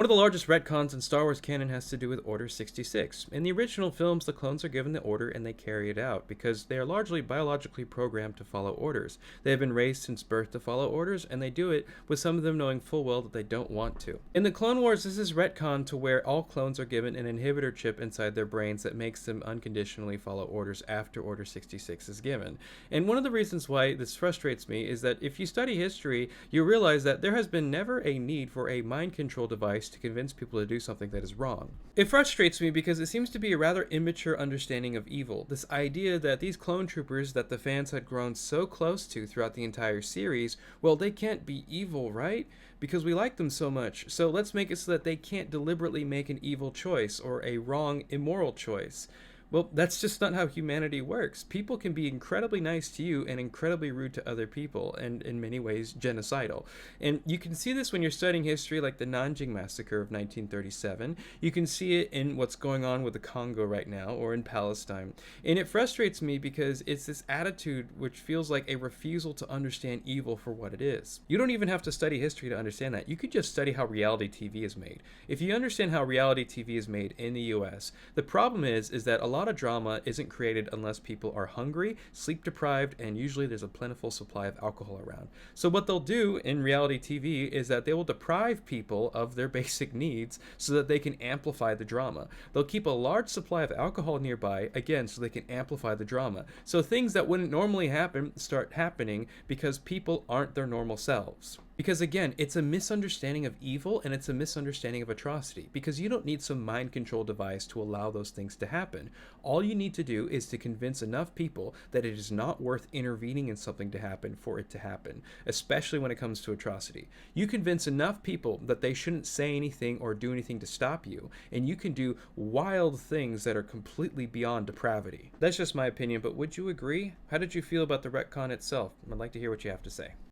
One of the largest retcons in Star Wars canon has to do with Order 66. In the original films, the clones are given the order and they carry it out because they are largely biologically programmed to follow orders. They have been raised since birth to follow orders, and they do it with some of them knowing full well that they don't want to. In the Clone Wars, this is retcon to where all clones are given an inhibitor chip inside their brains that makes them unconditionally follow orders after Order 66 is given. And one of the reasons why this frustrates me is that if you study history, you realize that there has been never a need for a mind control device to convince people to do something that is wrong. It frustrates me because it seems to be a rather immature understanding of evil. This idea that these clone troopers that the fans had grown so close to throughout the entire series, well, they can't be evil, right? Because we like them so much. So let's make it so that they can't deliberately make an evil choice or a wrong, immoral choice. Well, that's just not how humanity works. People can be incredibly nice to you and incredibly rude to other people, and in many ways genocidal. And you can see this when you're studying history, like the Nanjing Massacre of 1937. You can see it in what's going on with the Congo right now, or in Palestine. And it frustrates me because it's this attitude which feels like a refusal to understand evil for what it is. You don't even have to study history to understand that. You could just study how reality TV is made. If you understand how reality TV is made in the US, the problem is that a lot of drama isn't created unless people are hungry, sleep deprived, and usually there's a plentiful supply of alcohol around. So what they'll do in reality TV is that they will deprive people of their basic needs so that they can amplify the drama. They'll keep a large supply of alcohol nearby, again, so they can amplify the drama. So things that wouldn't normally happen start happening because people aren't their normal selves. Because again, it's a misunderstanding of evil and it's a misunderstanding of atrocity. Because you don't need some mind control device to allow those things to happen. All you need to do is to convince enough people that it is not worth intervening in something to happen for it to happen, especially when it comes to atrocity. You convince enough people that they shouldn't say anything or do anything to stop you, and you can do wild things that are completely beyond depravity. That's just my opinion, but would you agree? How did you feel about the retcon itself? I'd like to hear what you have to say.